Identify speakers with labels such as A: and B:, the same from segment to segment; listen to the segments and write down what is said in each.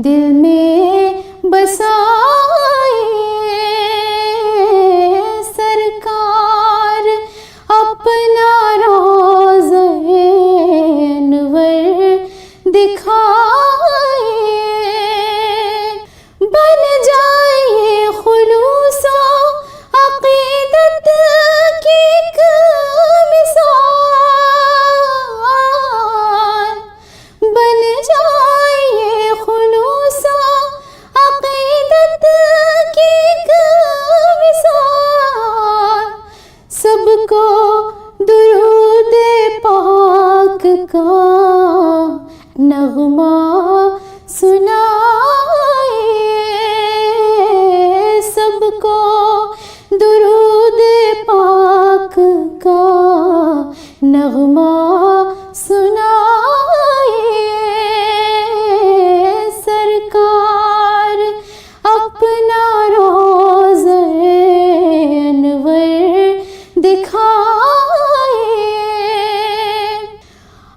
A: दिल में बसाए सरकार अपना रोज़े अनवर दिखाए। बन जाए खुलूसो अक़ीदत की एक मिसाल, बन जाए खुलूसो अक़ीदत की एक मिसाल। सबको दुरूद पाक का नग़मा सुनाए, सबको दुरूद पाक का नग़मा सुनाए। सरकार अपना रोज़े अनवर दिखाए।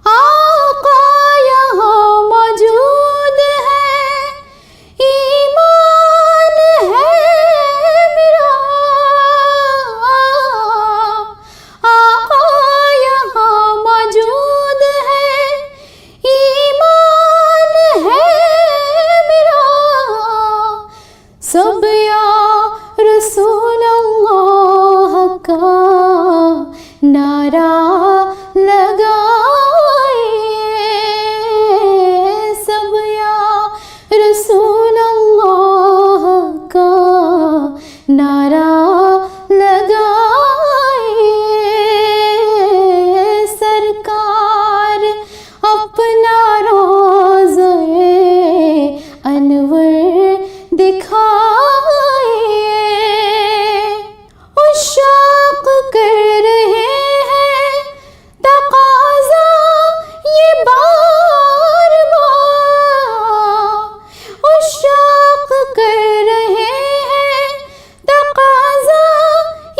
A: आका यहाँ मौजूद है, ईमान है मेरा। आका यहाँ मौजूद है, ईमान है मेरा। सब या रसूल अल्लाह का नारा लगाए, सब या रसूल अल्लाह का नारा लगाए। सरकार अपना रोज़े अनवर दिखाए। उशाक कर रहे हैं तक़ाज़ा ये बार बार, उशाक कर रहे हैं तक़ाज़ा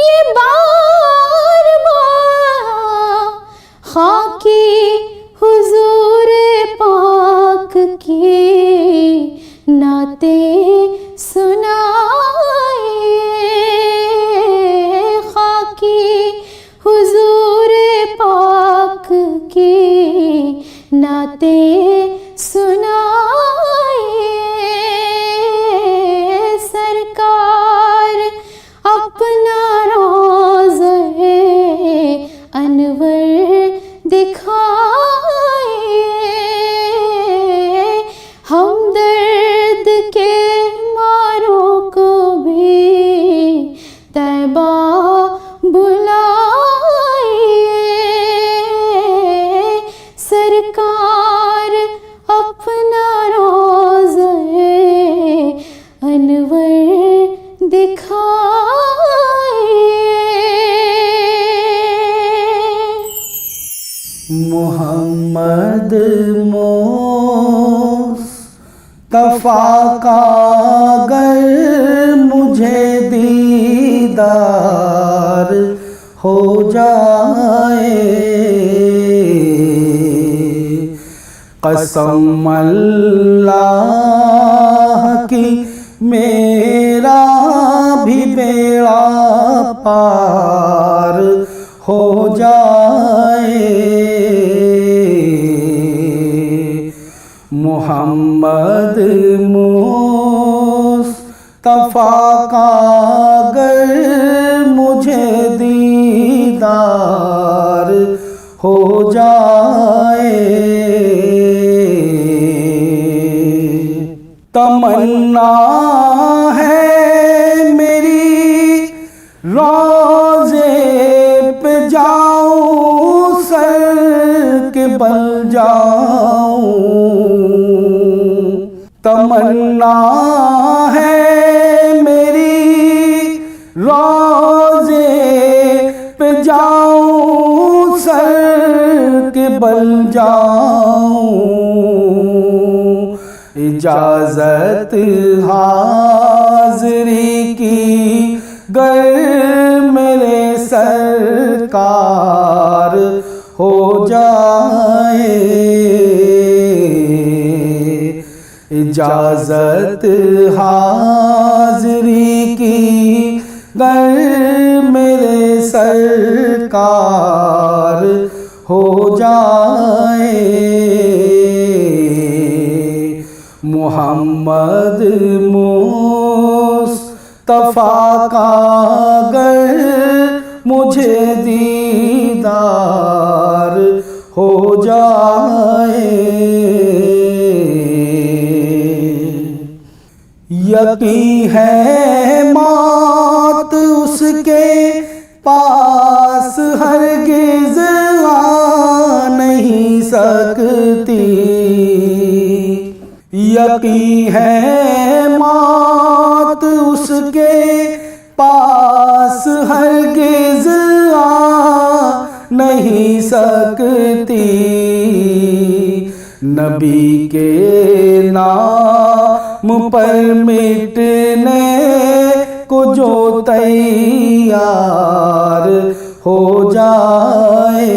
A: ये बार बार। खाकी हुज़ूर पाक की नाते सुनाए, खाकी हुज़ूर पाक की नाते सुनाए। सरकार अपना रोज़े अनवर दिखाए। हमदर्द के मारों को भी तैबा बुलाए। सरकार अपना रोज़े अनवर दिखाए।
B: मोहम्मद मुस्तफ़ा का अगर मुझे दीदार हो जाए, कसम अल्लाह की मेरा भी बेड़ा पार हो जाए। मोहम्मद मुस्तफ़ा का अगर मुझे दीदार हो जाए, तमन्ना है मेरी रोज़े पे जाऊं, सर के बल जाऊं। तमन्ना है मेरी रोज़े पे जाऊं, सर के बल जाऊं। इजाज़त हाज़री की गर मेरे सरकार हो जाए। इजाजत हाज़री की गर मेरे सरकार हो जाए। मोहम्मद मुस्तफ़ा का गर मुझे दीदार हो जाए। यकीन है मौत उसके पास हरगिज़ आ नहीं सकती। यकीन है मौत उसके पास हरगिज़ आ नहीं सकती। नबी के नाम पर मिटने को जो तैयार हो जाए।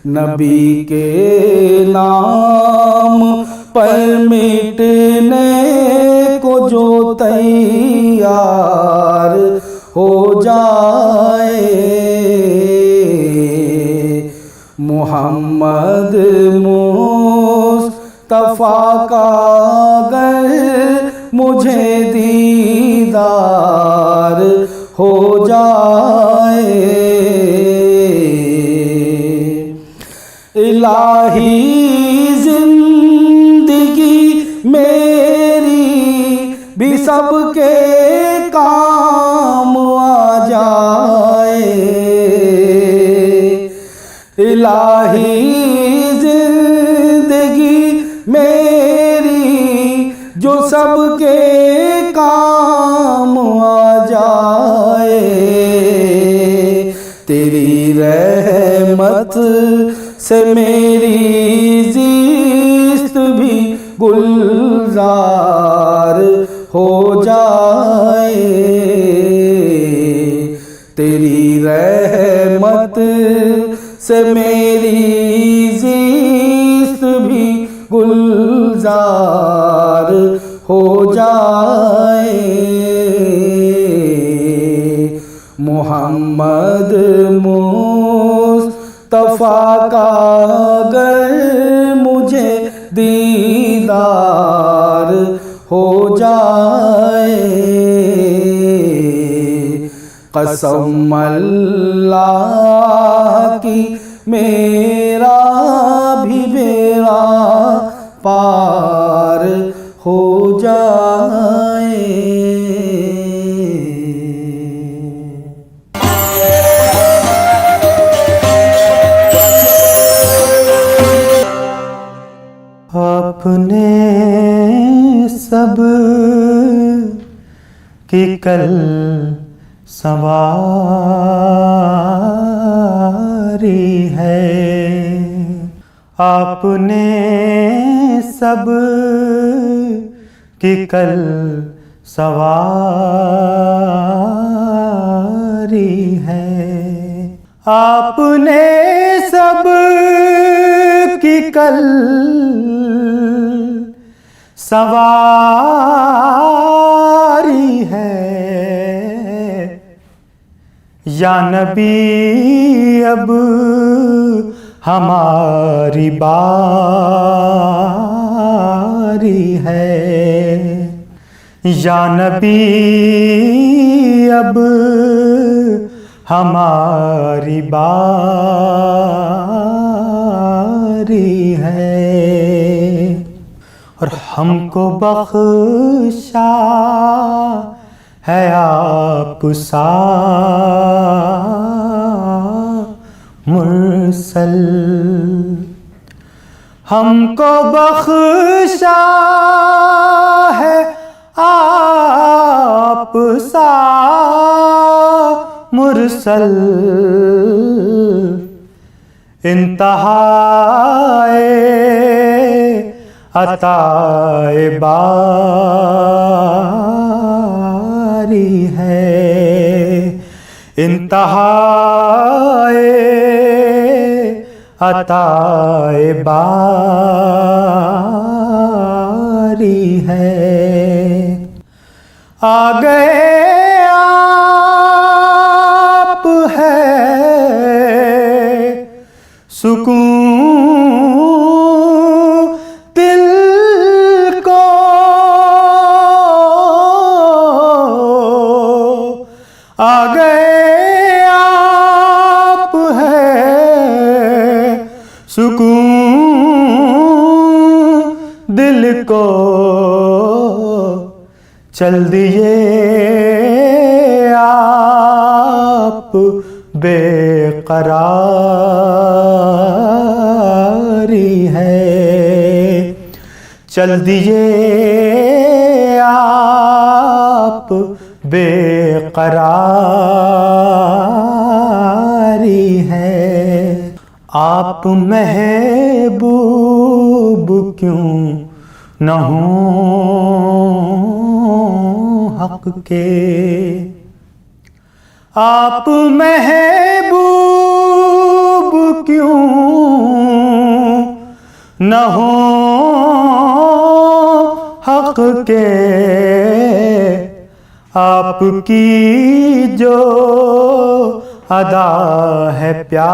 B: नबी के नाम पर मिटने को जो तैयार हो जाए। मोहम्मद मुस्तफ़ा का गर मुझे दीदार हो जाए। इलाही जिंदगी मेरी भी सबके काम आ जाए। इलाही जिंदगी मेरी जो सबके काम आ जाए। तेरी रहमत से मेरी ज़िस्त भी गुलजार हो जाए। तेरी रहमत से मेरी ज़िस्त भी गुलजार हो जाए। मोहम्मद मुस्तफ़ा का गर मुझे दीदार हो जाए। कसम अल्लाह की मेरा भी बेड़ा पार हो जाए।
C: अपने सब की कल सवारी है। आपने सब की कल सवारी है। आपने सब की कल सवारी है। या नबी अब हमारी बारी है। या नबी अब हमारी बारी है। और हमको बख्शा है आप सा मुरसल। हमको बख्शा है आप सा मुरसल। इंतहाए अताए बारी है। इंतहाए अताए बारी है। आ गए आप है सुकून दिल को, आ गए आप है सुकून दिल को, चल दिए आप बेकरारी है। चल दिए आप बेकरारी है। आप महबूब क्यों न हों हक के, आप महबूब क्यों न हों हक के। आपकी जो अदा है प्यारी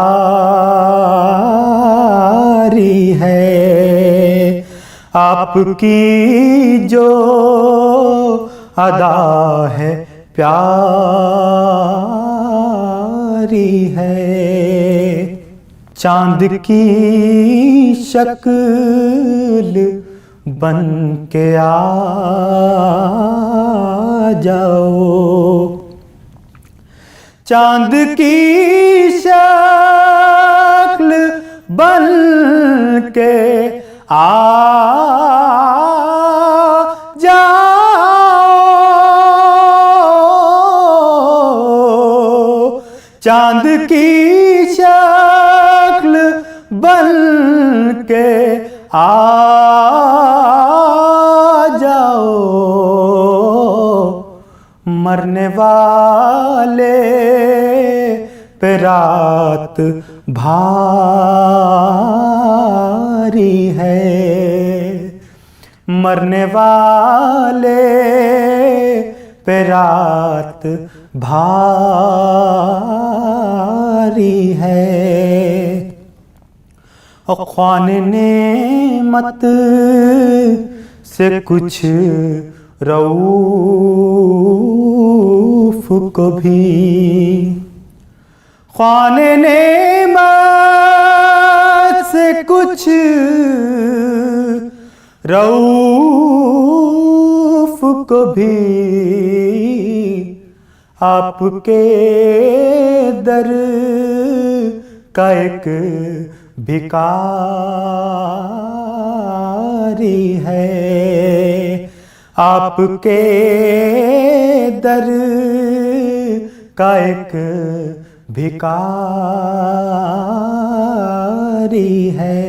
C: है, आपकी जो अदा है प्यारी है। चांद की शक्ल बन के आ जाओ, चांद की शक्ल बन के आ जाओ, चांद की शक्ल बन के आ जाओ। मरने वाले पे रात भारी है, मरने वाले पे रात भारी है। और ख्वाने नेमत से कुछ रऊफ को भी, ख्वाने नेमत से कुछ रऊफ को भी आपके दर का एक भिखारी है। आपके दर का एक भिखारी है।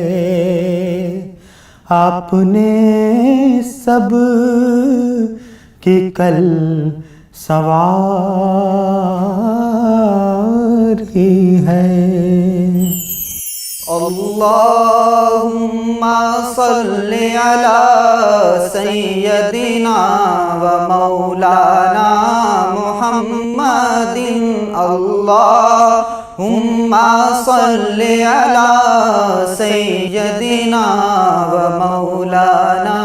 C: आपने सब की कल सवारी है।
D: अल्लाहुम्मा सल्लि अला सय्यदिना व मौलाना मुहम्मदिन। अल्लाहुम्मा सल्लि अला सय्यदिना व मौलाना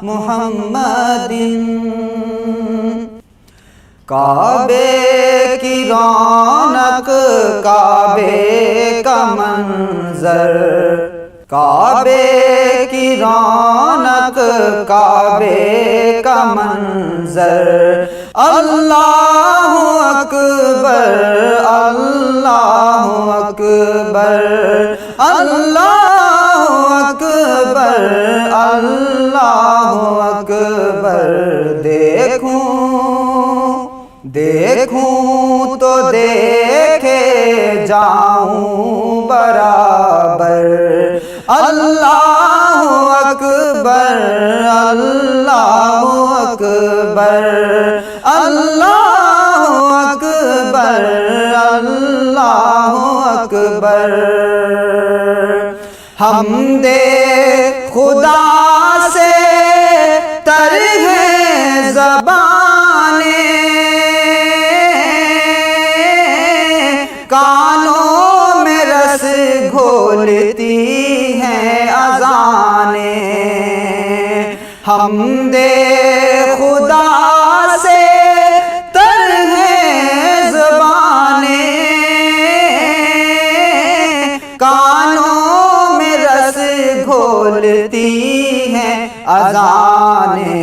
D: मुहम्मदिन। काबे की रौनक, काबे का मंजर, काबे की रौनक, काबे का मंजर। अल्लाहु अकबर, अल्लाहु अकबर, अल्लाहु अकबर, अल्लाहु अकबर। देखूं देखूं तो देखे जाऊं बराबर। अल्लाहु अकबर, अल्लाहु अकबर, अल्लाहु अकबर, अल्लाहु अकबर। हमदे खुदा से तर है ज़बाने, कानों में रस घोलती हैं अज़ाने। हमदे खुदा से तर है ज़बाने, कानों में रस घोलती हैं अज़ाने।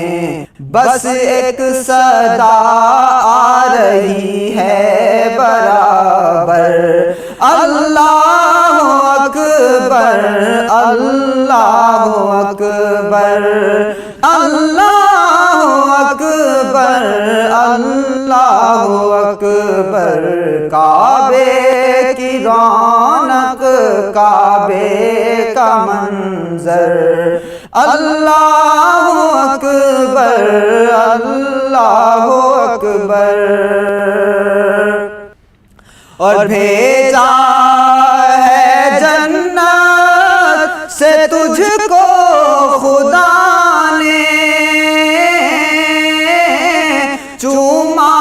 D: बस एक सदा आ रही है बराबर, अल्लाहु अकबर, अल्लाहु अकबर, अल्लाहु अकबर, अल्लाहु अकबर। काबे की रौनक, काबे का मंजर, अल्लाहु अकबर, अल्लाहु अकबर। और भेजा है जन्नत से तुझको खुदा ने, चूमा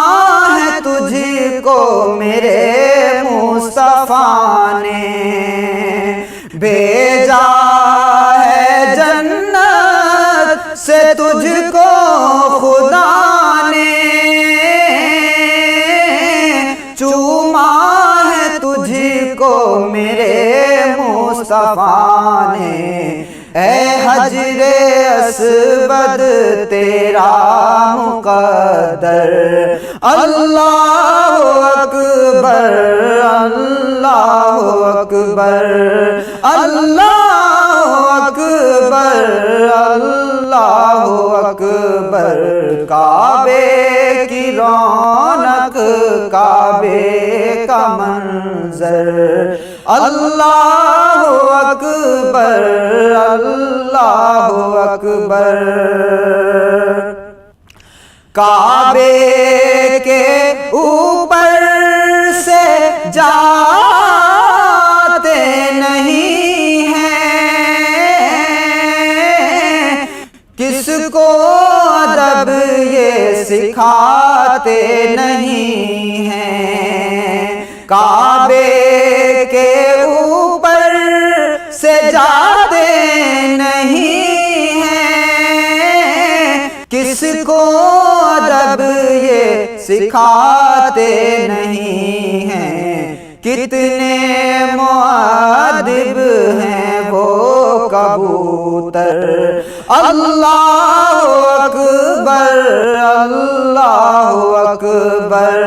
D: है तुझको मेरे मुस्तफा ने। भेजा है जन्नत से तुझको खुदा ने, चूमा है तुझको मेरे मुस्तफा ने। ऐ हजरे अस्वद तेरा मुक़द्दर, अल्लाहु अकबर, अल्लाहु अकबर, अल्लाहु अकबर, अल्लाहु अकबर। काबे की रौनक, काबे का मंजर, अल्लाहु अकबर, अल्लाहु अकबर। काबे के ऊपर से जाते नहीं हैं, किसको अदब ये सिखाते नहीं हैं। काबे के ऊपर से जाते नहीं हैं, किसको अदब ये सिखाते नहीं हैं। कितने मुअद्दिब हैं वो कबूतर, अल्लाहु अकबर, अल्लाहु अकबर।